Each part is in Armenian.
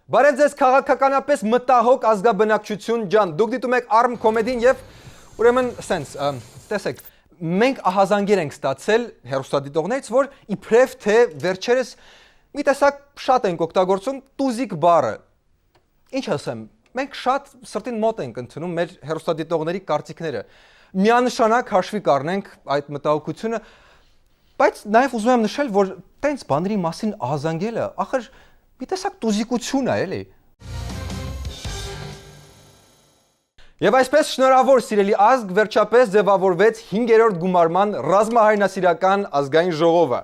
Բարև ձեզ քաղաքականապես մտահոգ ազգաբնակչություն ջան, դուք դիտում եք ARM Comedy-ն եւ ուրեմն sense, տեսեք, մենք ահազանգեր ենք ստացել հեռուստադիտողներից, որ իբրև թե վերջերս մի տեսակ շատ ենք օգտագործում տուզիկ բառը։ Ինչ ասեմ, մենք շատ սրտին մոտ ենք ընդունում մեր հեռուստադիտողների կարծիքները։ Միանշանակ հաշվի կառնենք այդ մտահոգությունը, բայց նաեւ ուզում եմ նշել, որ տենց բաների մասին ահազանգելը, ախր մի տեսակ տուզիկություն է, էլի։ Եվ այսպես շնորհավոր սիրելի ազգ վերջապես ձևավորվեց 5-րդ գումարման ռազմահայրենասիրական ազգային ժողովը։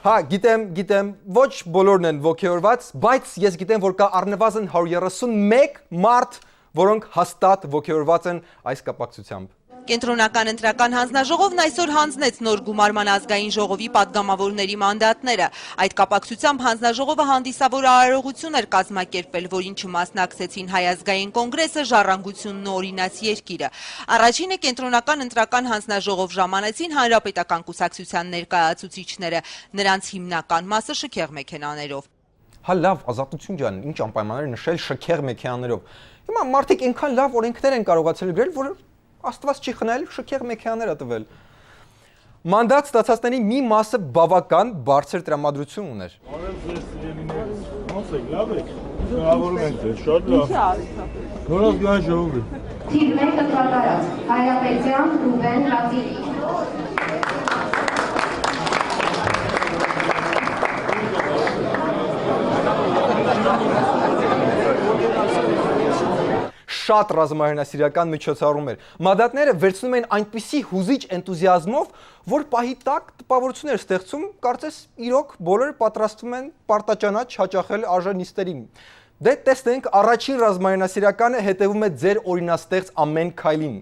Հա, գիտեմ, ոչ բոլորն են ոգևորված, բայց ես գիտեմ, որ կա առնվազն 131 մարդ, որոնք հաստատ ոգևորված են այս կապակցությամբ։ Կենտրոնական ընտրական հանձնաժողովն այսօր հանձնեց նոր գումարման ազգային ժողովի падգամավորների մանդատները։ Այդ կապակցությամբ հանձնաժողովը հանդիսավոր արարողություն էր կազմակերպել, որին չմասնակցեցին Հայ ազգային կոնգրեսը, Ժառանգությունն ու Օրինաց երկիրը։ Առաջինը կենտրոնական ընտրական հանձնաժողով ժամանեցին Հանրապետական կուսակցության ներկայացուցիչները, նրանց հիմնական մասը շքեղ մեքենաներով։ Հա լավ, Ազատություն ջան, ինչ անպայմաններ նշել շքեղ մեքենաներով։ Հիմա մարդիկ այնքան լավ օրենքներ են կարողացել գրել, որ Աստված չի խնայել, շքեղ մեքենաներ ա տվել։ Մանդատ ստացածների մի մասը բավական բարձր տրամադրություն ուներ։ Նորազգային ժողովի։ Թիվ 1 տպրատարած Հայրապետյան Ռուբեն Ռազիկի։ Շատ ռազմահայրենասիրական միջոցառում էր։ Մանդատները վերցնում են այնպիսի հուզիչ էնտուզիազմով, որ պահի տակ տպավորություն էր ստեղծում, կարծես իրոք բոլորը պատրաստվում են պարտաճանաչ հաճախել արժանիստերին։ Դե տեսնենք, առաջին ռազմահայրենասիրականը հետևում է ձեր օրինաստեղծ ամեն քայլին։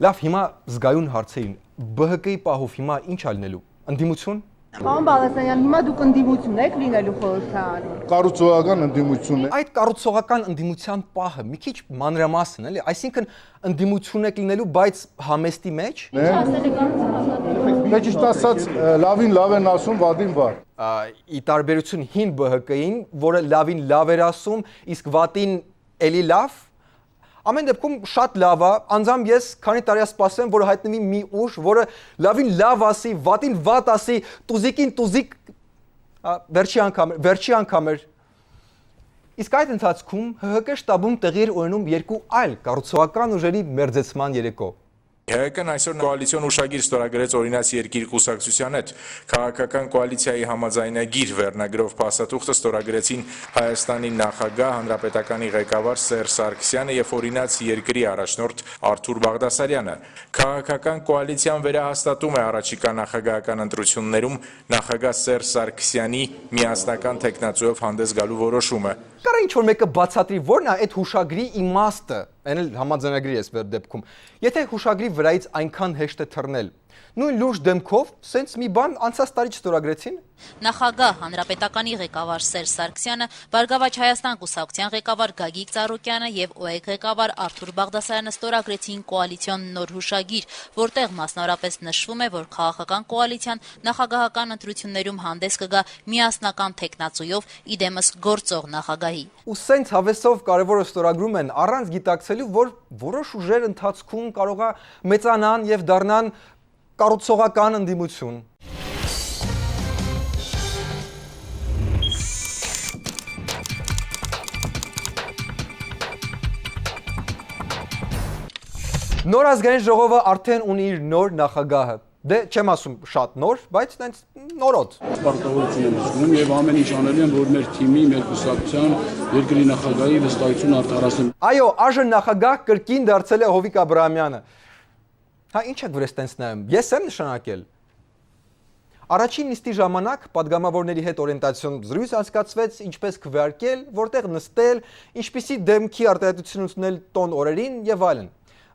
Լավ, հիմա զգայուն հարցերին։ ԲՀԿ-ի պահով հիմա ինչ ալնելու։ Ընդդիմություն։ Պարոն Բալասանյան, հիմա դուք ընդդիմություն եք լինելու խորհրդարանում։ Կառուցողական ընդդիմություն է։ Այդ կառուցողական ընդդիմության պահը մի քիչ մանրամասն էլի, այսինքն ընդդիմություն եք լինելու, բայց համեստի մեջ։ Դե ճիշտ ասած, լավին լավ են ասում, վատին վատ։ Ի տարբերություն հին ԲՀԿ-ին, որը լավին լավ էր ասում, իսկ վատին էլի լավ։ Ամեն դեպքում շատ լավ է, անձամբ ես քանի տարի սպասեմ, որ հայտնվի մի ուժ, որը լավին լավ ասի, վատին վատ ասի, տուզիկին տուզիկ, վերջի անգամ էր։ Իսկ այդ ընթացքում ՀՀԿ շտաբում տեղի էր ունենում երկու այլ կառուցողական ուժերի մերձեցման երեկո։ ՀՀԿ-ն այսօր կոալիցիոն ուշագիր ստորագրեց Օրինաց երկիր կուսակցության հետ քաղաքական կոալիցիայի համաձայնագիր վերնագրով փաստաթուղթը ստորագրեցին Հայաստանի նախագահ, հանրապետականի ղեկավար Սերժ Սարգսյանը եւ Օրինաց երկրի առաջնորդ Արթուր Բաղդասարյանը։ Քաղաքական կոալիցիան վերահաստատում է առաջիկա նախագահական ընտրություններում նախագահ Սերժ Սարգսյանի միասնական թեկնածուով հանդես գալու որոշումը։ Կարա ինչ որ մեկը բացատրի, որն է այդ հուշագրի իմաստը, այն էլ համաձայնագրի ես վեր դեպքում։ Եթե հուշագրի վրայից այնքան հեշտ է թռնել, նույն լուրջ դեմքով, սենց մի բան անցած տարի չստորագրեցին։ Նախագահ հանրապետականի ղեկավար Սերժ Սարգսյանը, Բարգավաճ Հայաստան կուսակցության ղեկավար Գագիկ Ծառուկյանը եւ ՕԵԿ ղեկավար Արթուր Բաղդասարյանը ստորագրեցին կոալիցիոն նոր հուշագիր, որտեղ մասնավորապես նշվում է, որ քաղաքական կոալիցիան նախագահական ընտրություններում հանդես կգա միասնական թեկնածուով, իդեմս գործող նախագահի։ Ու սենց հավեսով կարևորը ստորագրում են առանց գիտակցելու, որ որոշ ուժեր ընթացքում կարող է մեծանան եւ դառնան կառուցողական ընդդիմություն։ Նոր ազգային ժողովը արդեն ունի իր նոր նախագահը։ Դե չեմ ասում շատ նոր, բայց նենց նորոտ։ Պարտավորություն եմ զգում եւ ամեն ինչ անել եմ, որ մեր թիմի, մեր կուսակցության, երկրի նախագահի վստահություն արտահայտեմ։ Այո, այժմ նախագահ կրկին դարձել է Հովիկ Աբրահամյանը։ Հա ինչ եք վրես տենց նայում։ Ես եմ նշանակել։ Առաջին նիստի ժամանակ падգամավորների հետ օրենտացիոն զրույց անցկացվեց, ինչպես քվեարկել, որտեղ նստել, ինչպիսի դեմքի արտահայտություն ունեցնել տոն օրերին եւ այլն։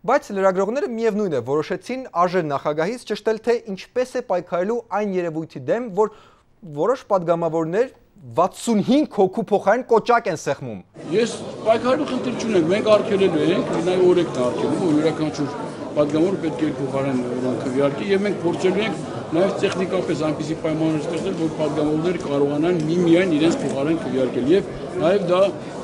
Բայց լրագրողները միևնույն է որոշեցին այժմ նախագահից ճշտել, թե ինչպես է պայքարելու այն երևույթի դեմ, որ որոշ падգամավորներ 65 հոգու փոխարեն կոճակ են սեղմում։ Ես պայքարելու խնդիր չունեմ, մենք արգելելու ենք, նայ օրենքն արգելում, որ յուրաքանչյուր падգամավոր պետք է փոխարեն օրենքը քվեարկի եւ մենք փորձելու ենք նաև տեխնիկապես այնպիսի պայմաններ ստեղծել, որ падգամավորները կարողանան միմիայն իրենց փոխարեն քվեարկել եւ նաև դա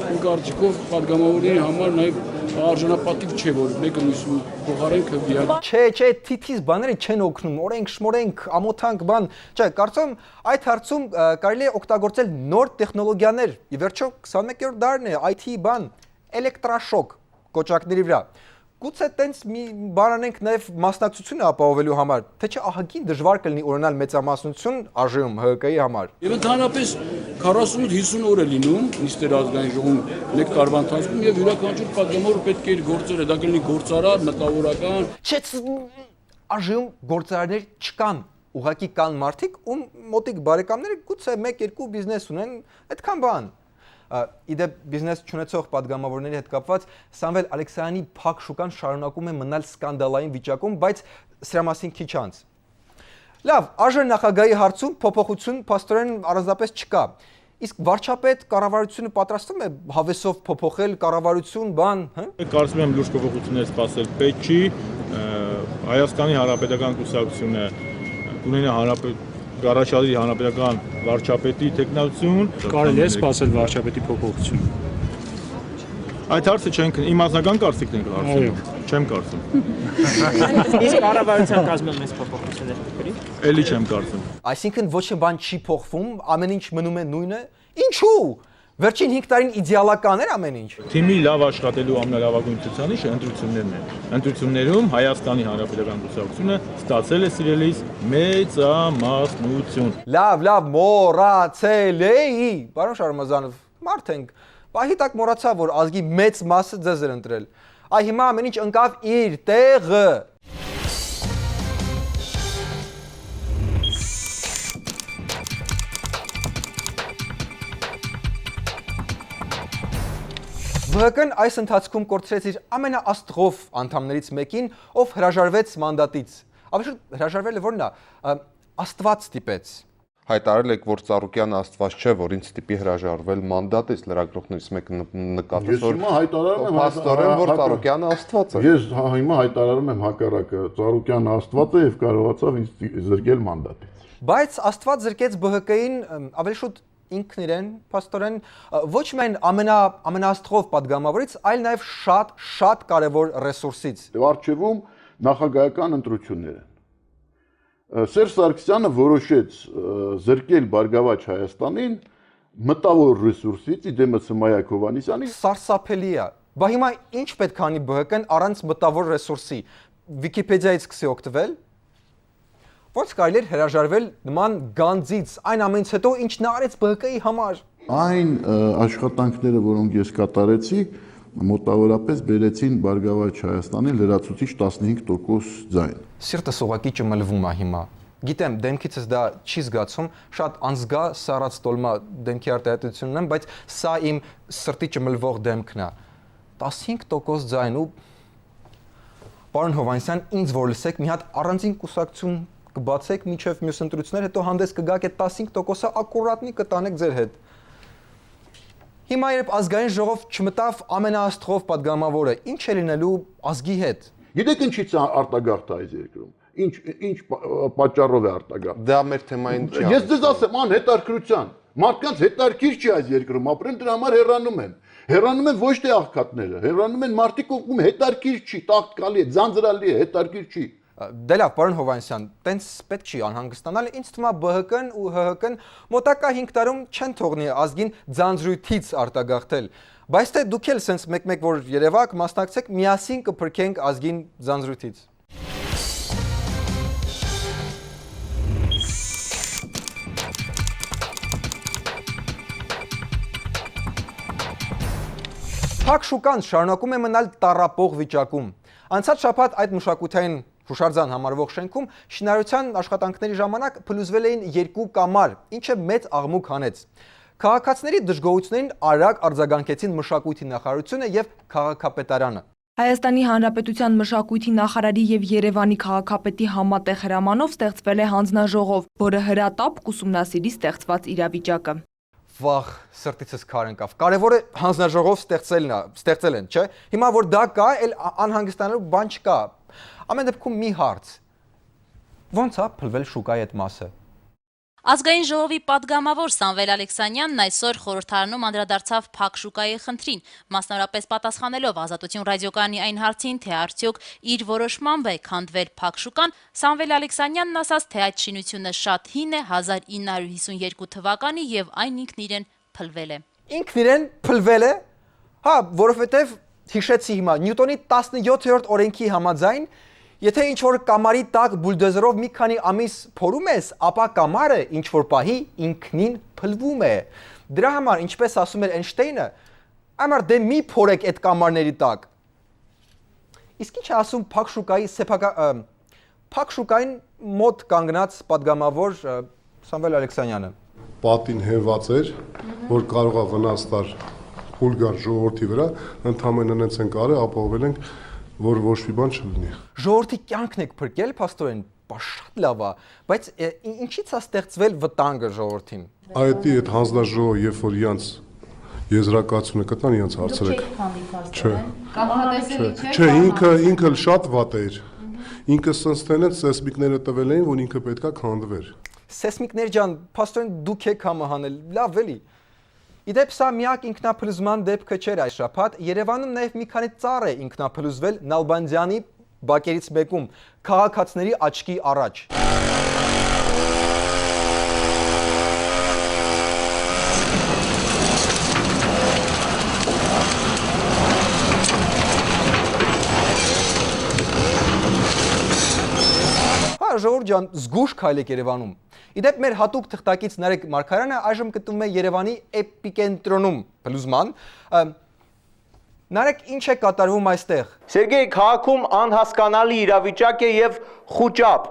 իմ կարծիքով падգամավորների համար նաև արժանապատիվ չէ, որ մեկը մյուսի փոխարեն քվեարկի։ Չէ, թիթիզ բաները չեն օգնում, օրենք, շմորենք, ամոթանք բան։ Չէ, կարծում այդ հարցում կարելի է օգտագործել նոր տեխնոլոգիաներ։ Ի վերջո 21-րդ դարն է, IT բան, էլեկտրաշոկ կոճակների վրա։ Գուցե տենց մի բան անենք նաև մասնակցությունը ապահովելու համար, թե չէ ահագին դժվար կլինի ունենալ մեծամասնություն ԱԺ-ում ՀԿ-ի համար։ Եվ ընդհանրապես 48-50 օր է լինում նիստեր ազգային ժողովում մեկ տարվա ընթացքում եւ յուրաքանչյուր падգամավոր պետք է իր գործերը, դա կլինի գործարար, մտավորական։ Չէ, ԱԺ-ում գործարարներ չկան, ուղղակի կան մարդիկ, ում մոտիկ բարեկամները գուցե 1-2 բիզնես ունեն, այդքան բան։ Իդեպ բիզնես չունեցող падգամավորների հետ կապված Սամվել Ալեքսայանի փակ շուկան շարունակում է մնալ սկանդալային վիճակում, բայց սրա մասին քիչ անց։ Լավ, ԱԺ նախագահի հարցում փոփոխություն փաստորեն առանձնապես չկա։ Իսկ վարչապետ կառավարությունը պատրաստվում է հավեսով փոփոխել կառավարություն, բան, հա։ Կարծում եմ լուրջ փոփոխություններ սպասել պետք չի։ Հայաստանի Հանրապետական կուսակցությունը կունենա Գարաչալի հանրապետական վարչապետի տեխնացություն կարելի է սպասել վարչապետի փոփոխություն։ Այդ հարցը չենք իմ անձնական կարծիքն ենք հարցում։ Չեմ կարծում։ Իսկ կառավարության կազմում մեծ փոփոխություններ կկրի։ Էլի չեմ կարծում։ Այսինքն ոչ մի բան չի փոխվում, ամեն ինչ մնում է նույնը։ Ինչու՞։ Վերջին 5 տարին իդեալական էր ամեն ինչ։ Թիմի լավ աշխատելու ամենալավագույն ցուցանիշը ընտրություններն են։ Ընտրություններում Հայաստանի Հանրապետական կուսակցությունը ստացել է սիրելիս մեծամասնություն։ Լավ, մոռացել էի։ Պարոն Շարմազանով, մարդ ենք։ Պահի տակ մոռացա, որ ազգի մեծ մասը ձեզ էր ընտրել։ Այ հիմա ամեն ինչ ընկավ իր տեղը։ ԲՀԿ-ն այս ընթացքում կորցրեց իր ամենաաստղով անդամներից մեկին, ով հրաժարվեց մանդատից։ Ավելի շուտ հրաժարվելը որն է, Աստված ստիպեց։ Հայտարարել եք, որ Ծառուկյանը Աստված չէ, որ ինձ ստիպի հրաժարվել մանդատից, լրագրողներից մեկը նկատեց, որ փաստորեն որ Ծառուկյանը Աստված է։ Ես հիմա հայտարարում եմ հակառակը, Ծառուկյանը Աստված է եւ կարողացավ ինձ զրկել մանդատից։ Բայց Աստված զրկեց ԲՀԿ-ին ավելի շուտ ինքն իրեն, փաստորեն, ոչ միայն ամենաաստղով падգամավորից, այլ նաև շատ կարևոր ռեսուրսից։ Արչևում նախագահական ընտրություններ են։ Սերժ Սարգսյանը որոշեց զրկել Բարգավաճ Հայաստանին մտավոր ռեսուրսից, իդեմս Հմայակ Հովհաննիսյանի։ Սարսափելի է։ Բա հիմա ինչ պետք է անի ԲՀԿ-ն առանց մտավոր ռեսուրսի։ Վիկիպեդիայից սկսի օգտվել։ Ո՞նց կարելի է հրաժարվել նման գանձից, այն ամենից հետո ինչ նա արեց ԲՀԿ-ի համար։ Այն աշխատանքները, որոնք ես կատարեցի, մոտավորապես բերեցին Բարգավաճ Հայաստանի լրացուցիչ 15% ձայն։ Սիրտս ուղղակի ճմլվում է հիմա։ Գիտեմ, դեմքիցս դա չի զգացում, շատ անզգա սառած տոլմա դեմքի արտահայտությունն եմ, բայց սա իմ սրտի ճմլվող դեմքն է։ 15% ձայն ու պարոն Հովհաննիսյան, ինձ որ լսեք, մի հատ առանձին կուսակցություն կբացեք մինչև մյուս ընտրություններ, հետո հանդես կգաք այդ 15%-ը ակուրատնի կտանեք ձեր հետ։ Հիմա երբ ազգային ժողով չմտավ ամենաաստղով падգամավորը, ինչ է լինելու ազգի հետ։ Գիտեք ինչից է արտագաղթը այս երկրում։ Ինչ պատճառով է արտագաղթը։ Դա մեր թեմային չի։ Ես ձեզ ասեմ, հետարքրության։ Մարդկանց հետարքիր չի այս երկրում ապրել, դրա համար հեռանում են։ Հեռանում են ոչ թե աղքատները, հեռանում են մարդիկ, ում հետարքիր չի, տաղտկալի է, ձանձրալի է, հետարքիր չի։ Դե լավ, պարոն Հովհաննիսյան, տենց պետք չի անհանգստանալ, ինձ թվում է ԲՀԿ-ն ու ՀՀԿ-ն մոտակա 5 տարում չեն թողնի ազգին ձանձրույթից արտագաղթել։ Բայց թե դուք էլ սենց մեկ-մեկ որ երևաք, մասնակցեք, միասին կփրկենք ազգին ձանձրույթից։ Փակ շուկան շարունակում է մնալ տառապող վիճակում։ Անցած շաբաթ այդ մշակութային հուշարձան համարվող շենքում շինարարության աշխատանքների ժամանակ փլուզվել էին 2 կամար, ինչը մեծ աղմուկ հանեց։ Քաղաքացիների դժգոհություններին արագ արձագանքեցին մշակույթի նախարարությունը եւ քաղաքապետարանը։ Հայաստանի Հանրապետության մշակույթի նախարարի եւ Երևանի քաղաքապետի համատեղ հրամանով ստեղծվել է հանձնաժողով, որը հրատապ կուսումնասիրի ստեղծված իրավիճակը։ Վախ, սրտիցս քար ընկավ։ Կարևորը հանձնաժողով ստեղծել են, չէ՞։ Հիմա որ դա կա, էլ անհանգստանալու բան չկա։ Ամեն դեպքում մի հարց։ ոնց է փլվել շուկայի այդ մասը։ Ազգային ժողովի падգամավոր Սամվել Ալեքսանյանն այսօր խորհրդարանում անդրադարձավ փակ շուկայի խնդրին, մասնավորապես պատասխանելով Ազատություն ռադիոկայանի այն հարցին, թե արդյոք իր որոշմամբ է քանդվել փակ շուկան, Սամվել Ալեքսանյանն ասաց, թե այդ շինությունը շատ հին է, 1952 թվականի եւ այն ինքն իրեն փլվել է։ Ինքն իրեն փլվել է, հա, որովհետեւ հիշեցի հիմա Նյուտոնի 17-րդ օրենքի համաձայն, եթե ինչ որ կամարի տակ բուլդոզերով մի քանի ամիս փորում ես, ապա կամարը ինչ որ պահի ինքնին փլվում է։ Դրա համար, ինչպես ասում էր Էյնշտեյնը, ամար դե մի փորեք այդ կամարների տակ։ Իսկ ինչ է ասում փակ շուկայի փակ շուկային մոտ կանգնած падգամավոր Սամվել Ալեքսանյանը։ Պատին հենված էր, որ կարող է վնաս տալ հուլգար ժողովրդի վրա, ընդհանրապես հենց ենք արել, ապահովել ենք, որ ոչ մի բան չլինի։ Ժողովրդի կյանքն եք փրկել, փաստորեն, շատ լավ է, բայց ինչի՞ց է ստեղծվել վտանգը ժողովրդին։ Այդի այդ հանձնաժողովը, երբ որ իրանց եզրակացությունը կտան, իրանց հարցրեք։ Չէ, ինքը շատ վատ էր։ Ինքը սնստել են սեսմիկները տվել էին, որ ինքը պետքա քանդվեր։ Սեսմիկներ ջան, փաստորեն դուք եք համահանել, լավ էլի։ Իդեպ սա միակ ինքնափլուզման դեպքը չէր այս շաբաթ, Երևանում նաև մի քանի ծառ է ինքնափլուզվել Նալբանդյանի բակերից մեկում, քաղաքացիների աչքի առաջ։ Հա, ժողովուրդ ջան, զգուշ քայլ եք Երևանում։ Իդեպ մեր հատուկ թղթակից Նարեկ Մարգարյանը այժմ գտնվում է Երևանի էպիկենտրոնում փլուզման։ Նարեկ, ինչ է կատարվում այստեղ։ Սերգեյ, քաղաքում անհասկանալի իրավիճակ է եւ խուճապ։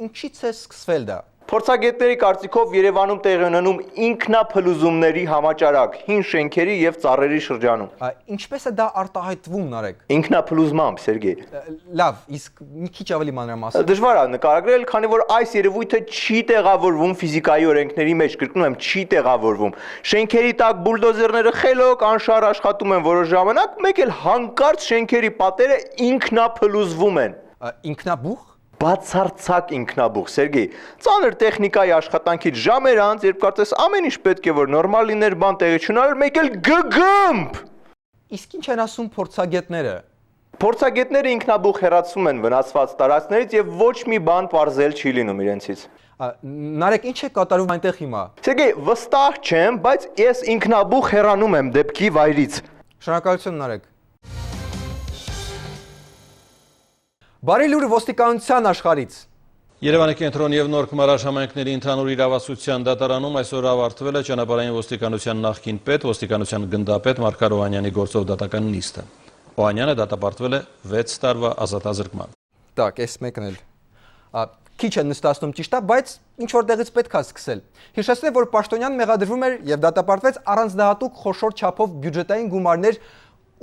Ինչից է սկսվել դա։ Փորձագետների կարծիքով Երևանում տեղի ունենում ինքնափլուզումների համաճարակ հին շենքերի եւ ծառերի շրջանում։ Ինչպես է դա արտահայտվում, Նարեկ։ Ինքնափլուզմամբ, Սերգեյ։ Լավ, իսկ մի քիչ ավելի մանրամասն։ Դժվար է նկարագրել, քանի որ այս երևույթը չի տեղավորվում ֆիզիկայի օրենքների մեջ, կրկնում եմ, չի տեղավորվում։ Շենքերի տակ բուլդոզերները խելոք անշարժ աշխատում են որոշ ժամանակ, մեկ էլ հանկարծ շենքերի պատերը ինքնափլուզվում են։ Ինքնաբուխ։ Բացարձակ ինքնաբուխ, Սերգեյ, ծանր տեխնիկայի աշխատանքից ժամեր անց, երբ կարծես ամեն ինչ պետք է որ նորմալ լիներ, բան տեղի չունենար, մեկ էլ գգմփ։ Իսկ ինչ են ասում փորձագետները։ Փորձագետները ինքնաբուխ հեռացում են վնասված տարածքներից եւ ոչ մի բան պարզել չի լինում իրենցից։ Նարեկ, ինչ է կատարվում այնտեղ հիմա։ Սերգեյ, վստահ չեմ, բայց ես ինքնաբուխ հեռանում եմ դեպքի վայրից։ Շնորհակալություն, Նարեկ։ Բարի լուր ոստիկանության աշխարհից։ Երևանի կենտրոն եւ Նոր Քմարաշ համայնքների ընդհանուր իրավասության դատարանում այսօր ավարտվել է ճանապարհային ոստիկանության նախկին պետ, ոստիկանության գնդապետ Մարգար Օհանյանի գործով դատական նիստը։ Օհանյանը դատապարտվել է 6 տարվա ազատազրկման։ Так, էս մեկն էլ։ Քիչ է նստացնում ճիշտ է, բայց ինչ որտեղից պետք է սկսել։ Հիշեցնեմ, որ Պաշտոնյան մեղադրվում էր եւ դատապարտվեց առանձնահատուկ խոշոր չափով բյուջետային գումարներ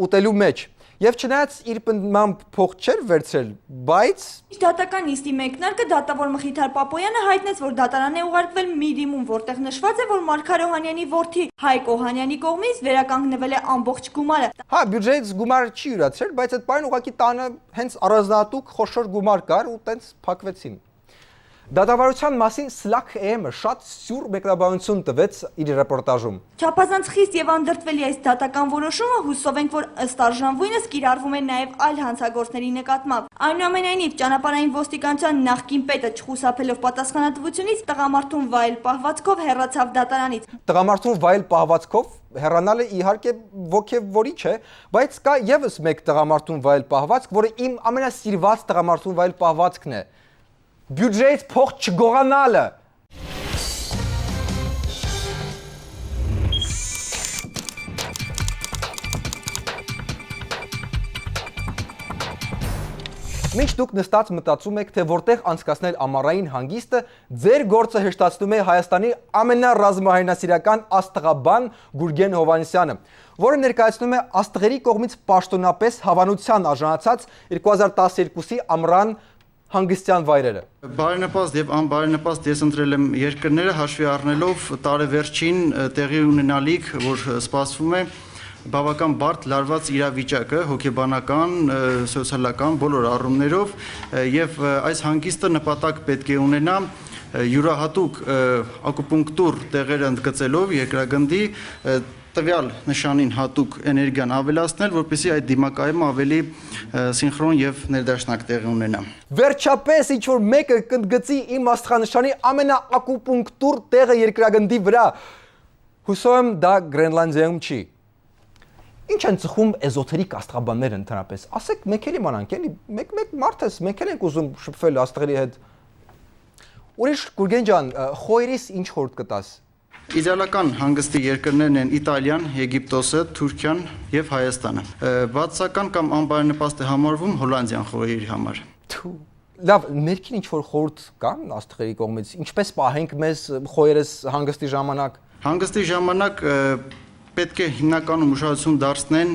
ուտելու մեջ։ Եվ չնայած իր պնդմամբ փող չէր վերցրել, բայց դատական նիստի մեկնարկը դատավոր Մխիթար Պապոյանը հայտնեց, որ դատարան է ուղարկվել մի դիմում, որտեղ նշված է, որ Մարգար Օհանյանի որդի Հայկ Օհանյանի կողմից վերականգնվել է ամբողջ գումարը։ Հա, բյուջեից գումար չի յուրացրել, բայց այդ պարին ուղղակի տանը հենց առանձնահատուկ խոշոր գումար կար ու տենց փակվեցին։ Դատավարության մասին Slack AM-ը շատ սյուր մեկնաբանություն տվեց իր ռեպորտաժում։ Չափազանց խիստ եւ անդրդվելի այս դատական որոշումը հուսով ենք, որ ըստ արժանվույնս կիրառվում է նաեւ այլ հանցագործների նկատմամբ։ Այնուամենայնիվ, ճանապարհային ոստիկանության նախկին պետը չխուսափելով պատասխանատվությունից տղամարդուն վայել պահվածքով հեռացավ դատարանից։ Տղամարդուն վայել պահվածքով հեռանալը իհարկե ոգևորիչ է, բայց կա եւս մեկ տղամարդուն վայել պահվածք, որը իմ ամենասիրված տղամարդուն վայել պահվածքն է։ Բյուջեից փող չգողանալը։ Մինչ դուք նստած մտածում եք, թե որտեղ անցկացնել ամառային հանգիստը, ձեր գործը հեշտացնում է Հայաստանի ամենառազմահայրենասիրական աստղաբան Գուրգեն Հովհաննիսյանը, որը ներկայացնում է աստղերի կողմից պաշտոնապես հավանության արժանացած 2012-ի ամռան հանգստյան վայրերը։ Բարենպաստ եւ անբարենպաստ ես ընտրել եմ երկրները հաշվի առնելով տարեվերջին տեղի ունենալիք, որ սպասվում է բավական բարդ լարված իրավիճակը հոգեբանական, սոցիալական բոլոր առումներով եւ այս հանգիստը նպատակ պետք է ունենա յուրահատուկ ակուպունկտուր տեղերը ընդգծելով երկրագնդի տվյալ նշանին հատուկ էներգիան ավելացնել, որպեսզի այդ դիմակայումը ավելի սինխրոն եւ ներդաշնակ տեղի ունենա։ Վերջապես ինչ որ մեկը կընդգծի իմ աստղանշանի ամենաակուպունկտուր տեղը երկրագնդի վրա։ Հուսով եմ դա Գրենլանդիայում չի։ Ինչ են ծխում էզոթերիկ աստղաբանները ընդհանրապես։ Ասեք մեկ էլ իմանանք, էլի, մեկ մարդ ես, մեկ էլ ենք ուզում շփվել աստղերի հետ։ Ուրիշ Գուրգեն ջան, խոյրիս ինչ խորտ կտաս։ Իդեալական հանգստի երկրներն են Իտալիան, Եգիպտոսը, Թուրքիան եւ Հայաստանը։ Բացասական կամ անբարենպաստ է համարվում Հոլանդիան խորհրդի համար։ Լավ, ներքին ինչ որ խորտ կան աստղերի կողմից, ինչպես պահենք մեզ խոյերս հանգստի ժամանակ։ Հանգստի ժամանակ պետք է հիմնականում ուշադրություն դարձնեն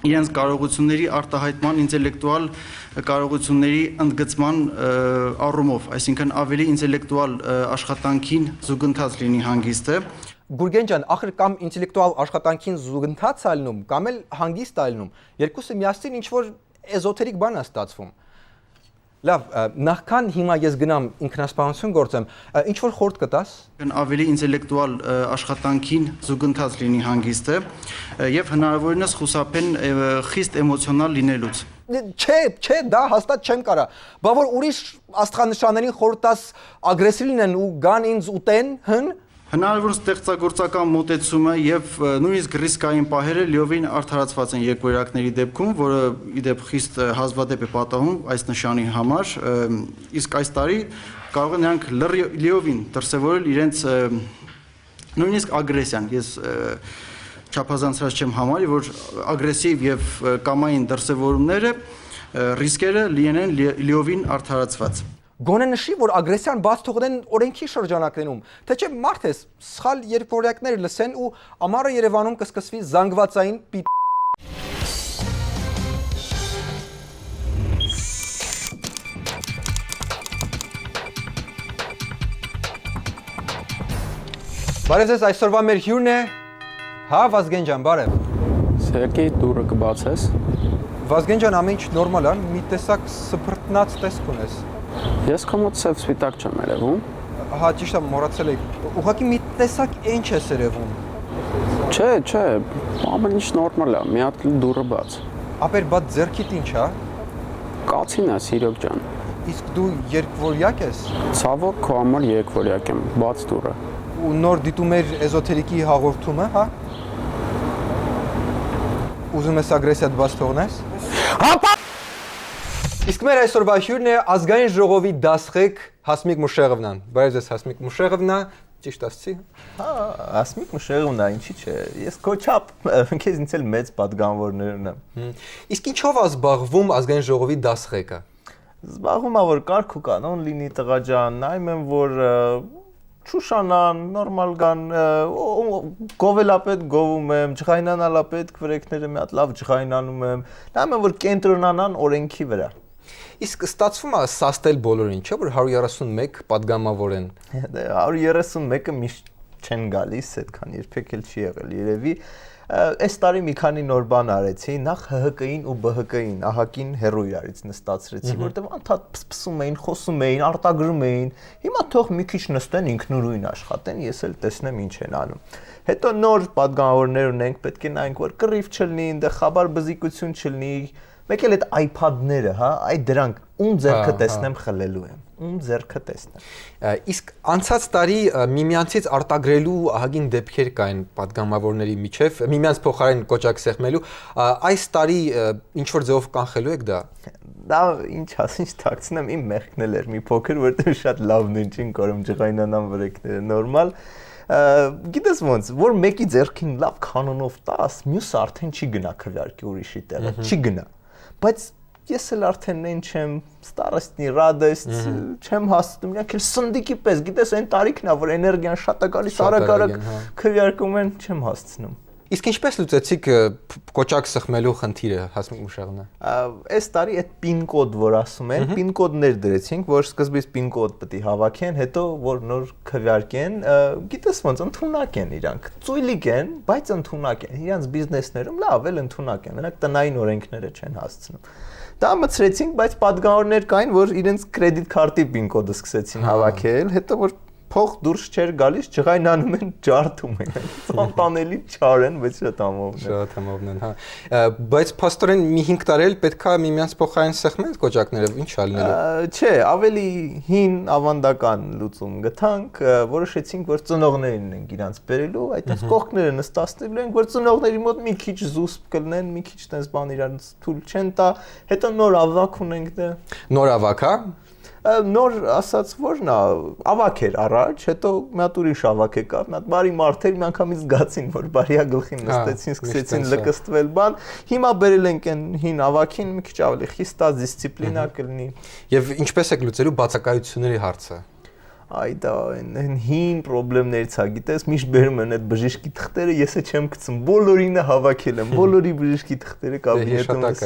իրենց կարողությունների արտահայտման, ինտելեկտուալ կարողությունների ընդգծման առումով, այսինքն ավելի ինտելեկտուալ աշխատանքին զուգընթաց լինի հանգիստը։ Գուրգեն ջան, ախր կամ ինտելեկտուալ աշխատանքին զուգընթաց ալնում, կամ էլ հանգիստ ալնում։ Երկուսը միասին ինչ որ էզոթերիկ բան է ստացվում։ Լավ, նախքան հիմա ես գնամ ինքնասպանություն գործեմ, ինչ որ խորտ կտաս։ Ավելի ինտելեկտուալ աշխատանքին զուգընթաց լինի հանգիստը եւ հնարավորինս խուսափեն խիստ էմոցիոնալ լինելուց։ Չէ, դա հաստատ չեմ կարա։ Բա որ ուրիշ աստղանշաններին խորտ տաս ագրեսիվ լինեն ու գան ինձ ուտեն, հն։ Հնարավոր ստեղծագործական մոտեցումը եւ նույնիսկ ռիսկային պահերը լիովին արդարացված են երկվորյակների դեպքում, որը իդեպ խիստ հազվադեպ է պատահում այս նշանի համար, իսկ այս տարի կարող են նրանք լիովին դրսևորել իրենց նույնիսկ ագրեսիան։ Ես չափազանցրած չեմ համարի, որ ագրեսիվ եւ կամային դրսևորումները ռիսկերը լինեն լիովին արդարացված։ Գոնե նշի, որ ագրեսիան բաց թողնեն օրենքի շրջանակներում, թե չէ մարդ ես, սխալ երկվորյակներ լսեն ու ամառը Երևանում կսկսվի զանգվածային պիտ։ Բարև ձեզ, այսօրվա մեր հյուրն է, հա Վազգեն ջան, բարև։ Սերգեյ, դուրը կբացես։ Վազգեն ջան, ամեն ինչ նորմալ է, մի տեսակ սփռտնած տեսք ունես։ Ես կամոտ սև սվիտակ չեմ երևում։ Հա, ճիշտ է, մոռացել էի։ Ուղղակի մի տեսակ ինչ ես երևում։ Չէ, ամեն ինչ նորմալ է, մի հատ դուրը բաց։ Ապեր բա ձեռքիդ ինչ է։ Կացին է, Սիրոկ ջան։ Իսկ դու երկվորյակ ես։ Ցավոք քո համար երկվորյակ եմ, բաց դուրը։ Ու նոր դիտում էր էզոթերիկի հաղորդումը, հա։ Ուզում ես ագրեսիադ բաց թողնես։ Հապա։ Իսկ մեր այսօրվա հյուրն է ազգային ժողովի դասղեկ Հասմիկ Մուշեղովնան։ Բարև ձեզ Հասմիկ Մուշեղովնա, ճիշտ ասացի։ Հա, Հասմիկ Մուշեղովնա, ինչի՞ չէ։ Ես քո չափ քեզ ինձ էլ մեծ պատգամավորներ ունեմ։ Իսկ ինչով է զբաղվում ազգային ժողովի դասղեկը։ Զբաղվում է որ կարգ ու կանոն լինի տղա ջան, նայում եմ որ Շուշանան, նորմալ գան, գովելապետ գովում եմ, ջղայնանալապետ քվրեկները մի հատ լավ ջղայնանում եմ, նայում եմ որ կենտրոնանան օրենքի վրա։ Իսկ ստացվում է սաստել բոլորին, չէ՞ որ 131 падգամավոր են։ 131-ը միշտ չեն գալիս, այդքան երբեք էլ չի եղել երևի։ Այս տարի մի քանի նոր բան արեցի, նախ ՀՀԿ-ին ու ԲՀԿ-ին, ահագին հերո իրարից նստացրեցի, որտեղ անդադ փսփսում էին, խոսում էին, արտագրում էին։ Հիմա թող մի քիչ նստեն ինքնուրույն աշխատեն, ես էլ տեսնեմ ինչ են անում։ Հետո նոր падգամավորներ ունենք, պետք է նայենք, որ կռիվ չլինի, այնտեղ խաբար բզիկություն չլինի։ Մեկ էլ այդ iPad-ները, հա, այդ դրանք ում ձեռքը տեսնեմ խլելու եմ, ում ձեռքը տեսնեմ։ Իսկ անցած տարի միմյանցից արտագրելու ահագին դեպքեր կային падգամավորների միջև, միմյանց փոխարեն կոճակ սեղմելու, այս տարի ինչ որ ձևով կանխելու եք դա։ Դա ինչ ասինչ թաքցնեմ, իմ մեղքն էլ էր մի փոքր, որտեղ շատ լավն ինչին կորում ջղայնանան վրեկները, նորմալ։ Գիտես ոնց, որ մեկի ձեռքին լավ կանոնով տաս, մյուսը արդեն չի գնա քվեարկի ուրիշի տեղը, չի գնա։ Բայց ես էլ արդեն այն չեմ, ստարոստի, ռադեստ, չեմ հասնում, իրանք էլ սնդիկի պես, գիտես այն տարիքն է, որ էներգիան շատ է գալիս, արագ քվեարկում են, չեմ հասցնում։ Իսկ ինչպես լուծեցիք կոճակ սխմելու խնդիրը, Հասմիկ Մուշեղնա։ Այս տարի այդ պին կոդ, որ ասում են, պին կոդներ դրեցինք, որ սկզբից պին կոդ պետք է հավաքեն, հետո որ նոր քվեարկեն, գիտես ոնց ընդունակ են իրանք։ Ծույլիկ են, բայց ընդունակ են։ Իրանց բիզնեսներում լավ էլ ընդունակ են, նրանք տնային օրենքները չեն հասցնում։ Դա մցրեցինք, բայց падգամավորներ կային, որ իրենց կրեդիտ քարտի պին կոդը սկսեցին հավաքել, հետո որ փող դուրս չէր գալիս, ջղայնանում են, ջարդում են։ Ծանտանելի չար են, բայց շատ ամովն են։ Շատ ամովն են, հա։ Բայց փաստորեն մի 5 տարի էլ պետքա միմյանց փոխային սխմեն կոճակները, ինչ ալնելու։ Չէ, ավելի հին ավանդական լուծում գտանք, որոշեցինք, որ ծնողներն են իրանց բերելու, այդպես կողքները նստացնելու են, որ ծնողների մոտ մի քիչ զուսպ կլինեն, մի քիչ տես բան իրանց թույլ չեն տա, հետո նոր ավակ ունենք դե։ Նոր ավակ, հա։ Նոր ասած որն է, ավակ էր առաջ, հետո մի հատ ուրիշ ավակ եկավ, մի հատ բարի մարդեր մի անգամից զգացին, որ բարիա գլխին նստեցին, սկսեցին լկստվել բան, հիմա բերել ենք այն հին ավակին, մի քիչ ավելի խիստ դիսցիպլինա կլինի։ Եվ ինչպես եք լուծելու բացակայությունների հարցը։ Այ դա այն հին խնդիրներից է, գիտես, միշտ բերում են այդ բժիշկի թղթերը, ես չեմ գցում, բոլորինը հավաքել եմ, բոլորի բժիշկի թղթերը կաբինետում ես։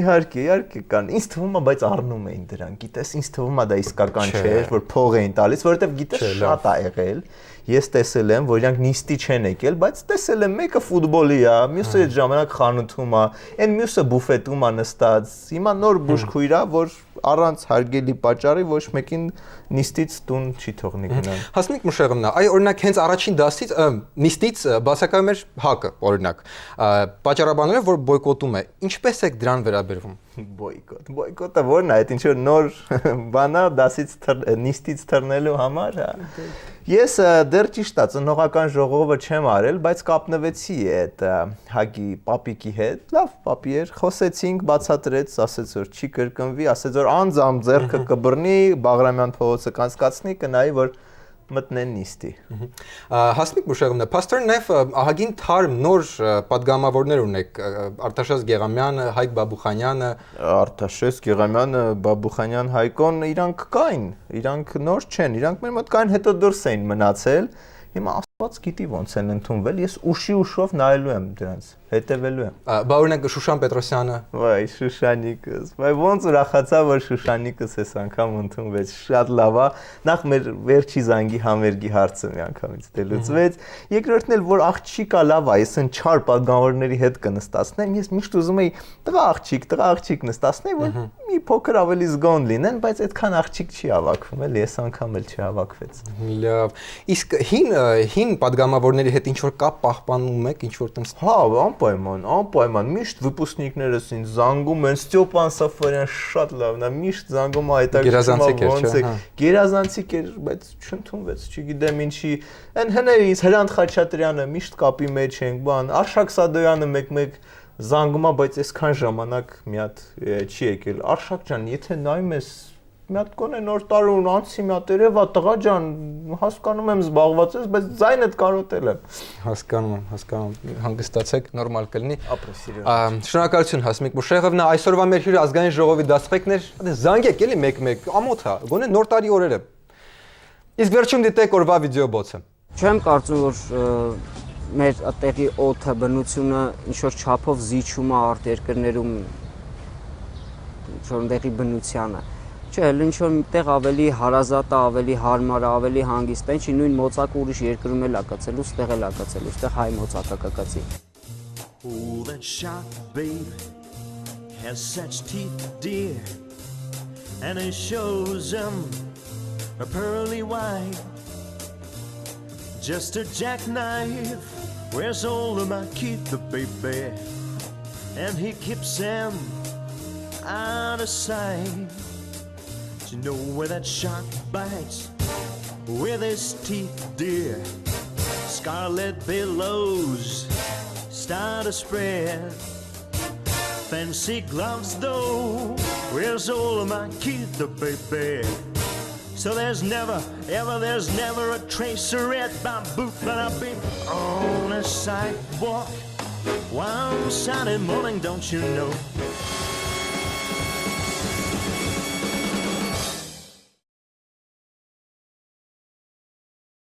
Իհարկե կան։ Ինձ թվում է, բայց առնում էին դրանք, գիտես, ինձ թվում է դա իսկական չէր, որ փող էին տալիս, որովհետև գիտես շատ է եղել։ Ես տեսել եմ, որ իրանք նիստի չեն եկել, բայց տեսել եմ մեկը ֆուտբոլի է, մյուսը այդ ժամանակ խանութում է, այն մյուսը բուֆետում է նստած։ Հիմա նոր բուժքույր է, որ առանց հարգելի պատճառի ոչ մեկին նիստից տուն չի թողնի գնալ։ Հասմիկ Մուշեղնա, այ օրինակ հենց առաջին դասից նիստից բացակայում էր ՀԱԿ-ը, օրինակ։ Պատճառաբանելով որ բոյկոտում է։ Ինչպես եք դրան վերաբերվում։ Բոյկոտը որն է, այդ ինչ որ նոր բան է դասից նիստից թռնելու համար, հա։ Ես դեռ ճիշտ է, ծնողական ժողովը չեմ արել, բայց կապնվեցի այդ ՀԱԿ-ի պապիկի հետ։ Լավ պապի էր, խոսեցինք, բացատրեց, ասեց որ չի կրկնվի, ասեց որ անձամ ձեռքը կբռնի, Բաղրամյան փողոցը կանցկացնի, կնայի որ մտնեն նիստի։ Հասմիկ Մուշեղնա, փաստորեն նաև ահագին թարմ նոր падգամավորներ ունեք, Արտաշես Գեղամյանը, Հայկ Բաբուխանյանը։ Արտաշես Գեղամյանը, Բաբուխանյան, Հայկոն իրանք կային, իրանք նոր չեն, իրանք մեր մոտ կային, հետո դուրս էին մնացել։ Հիմա Աստված գիտի ոնց են ընդունվել, ես ուշով նայելու եմ դրանց, հետևելու եմ։ Բա օրինակ Շուշան Պետրոսյանը։ Վայ, Շուշանիկս, վայ ոնց ուրախացա, որ Շուշանիկս այս անգամ ընդունվեց, շատ լավ է։ Նախ մեր վերջի զանգի համերգի հարցը մի անգամից դե լուծվեց։ Երկրորդն էլ որ աղջիկա լավ է, ես այն չար падգամավորների հետ կնստացնեմ, ես միշտ ուզում էի տղա աղջիկ նստացնեի, որ մի փոքր ավելի զգոն լինեն, բայց այդքան աղջիկ չի հավաքվում, էլի ես անգամ էլ չհավաքվեց։ Լավ։ Իսկ հին падգամավորների հետ ինչ որ կապ պահպանում եք, ինչ որ տենց։ Հա, անպայման, միշտ վիպուսնիկներս ինձ զանգում են, Ստյոպան Սաֆարյան շատ լավն է, միշտ զանգում է հետաքրքրում ոնց է։ Գերազանցիկ էր, բայց չընդունվեց, չգիտեմ ինչի։ Այն հներից Հրանտ Խաչատրյանը միշտ կապի մեջ ենք, բան, Արշակ Սադոյանը մեկ զանգում է, բայց այսքան ժամանակ մի հատ չի եկել։ Արշակ ջան, եթե նայում ես մի հատ կոնե նոր տարուն անցի մի հատ երևա տղա ջան, հասկանում եմ զբաղված ես, բայց ձայնդ կարոտել եմ։ Հասկանում, հանգստացեք, նորմալ կլինի։ Ապրեսիրը։ Շնորհակալություն Հասմիկ Մուշեղովնա, այսօրվա մեր հյուրը ազգային ժողովի դասղեկն էր, զանգեք էլի մեկ, ամոթ է, գոնե նոր տարի օրերը։ Իսկ վերջում դիտեք օրվա վիդեոբոցը։ Չեմ կարծում, որ մեր տեղի օդը բնությունը ինչ-որ չափով զիջում է արտերկրներում ինչ-որ տեղի բնությանը։ Չէ, ինչ-որ տեղ ավելի հարազատ է, ավելի հարմար է, ավելի հանգիստ է, ինչի նույն մոծակը ուրիշ երկրում էլ է կացել, ստեղ էլ է կացել, ստեղ հայ մոծակը կկացի։ Oh, that shark, babe, has such teeth, dear, and it shows them a pearly white. Just a jackknife, where's all of my teeth, baby, and he keeps them out of sight. Do you know where that shark bites? With his teeth, dear, scarlet billows start to spread. Fancy gloves though, where's all of my teeth, baby? So there's never a trace of red my boot, but I'll be on a sidewalk one Saturday morning, don't you know?